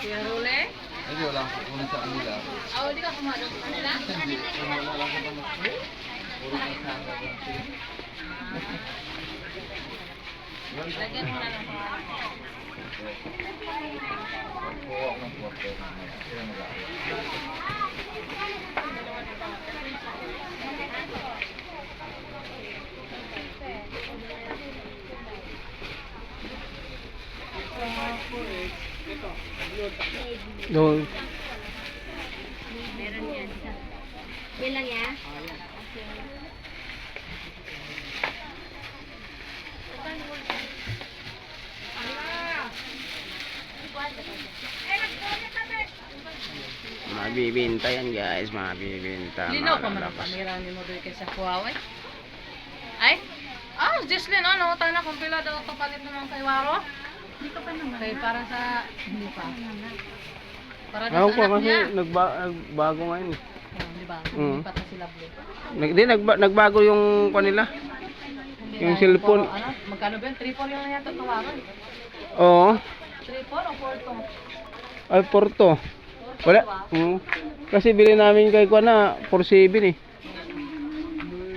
Kuya Rule? Ay, wala ko kung sa kanila. Oh, di ka kumadong sa kanila? Hindi, wala lang sa kanila. Puro kasama doon siya. Lagyan mo na lang sa Kuha ko ng kwarto. Sila mag-aaral. Doon. Meron yan. Bilang ya? Mabibinta yan guys, mabibinta. Linaw pa man ang Malalakas. kamera ni mo doon kaysa Huawei. Ay? Ah, Jesslyn, ano? Tana kung pila daw ito palit naman kay Waro? Hindi ka pa naman. Kaya para sa... Hindi pa. Para daw Ako sa pa anak kasi niya. nagbago ngayon eh. Oh, di ba? Mm. Lipat na sila blue. Nagbago yung kanila. Hindi Yung na, cellphone. Ano? Magkano ba yun? 3-4 yung yata tawaran. Oo. 3-4 o 4 Ay, Porto. Wala. Kasi bili namin kay Kuana 47 eh.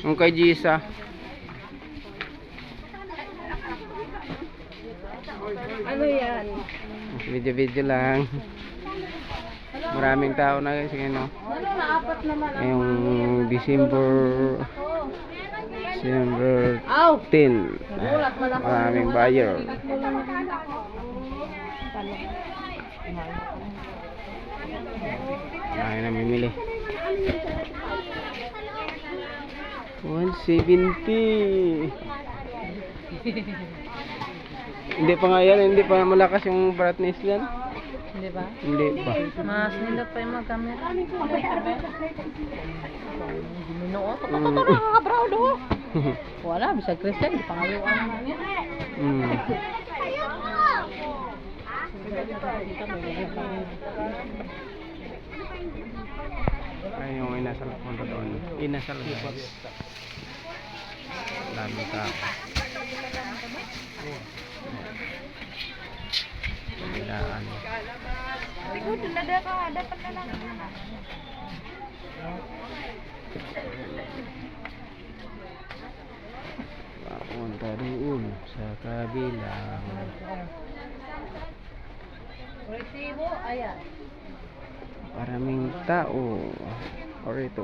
Yung kay Gisa. Ano yan? Video-video lang. Maraming tao na guys ngayon, no? Ano na, 4 naman. Ngayong December 10. Maraming buyer. Ay, namimili. 170. Hindi pa nga yan, hindi pa malakas yung brightness yan. Hindi ba? Hindi pa. Mas nila pa yung mga camera. Minuot. Mm. Nakakabraw do. Wala, bisag Christian, di pangayuan naman yan. Ay, yung inasal punta doon. Inasal guys. Dami tao. Bilaan. Siguro na ka, dapat na lang. Papunta doon sa kabilang. Resibo, ayan. Maraming tao. Or ito.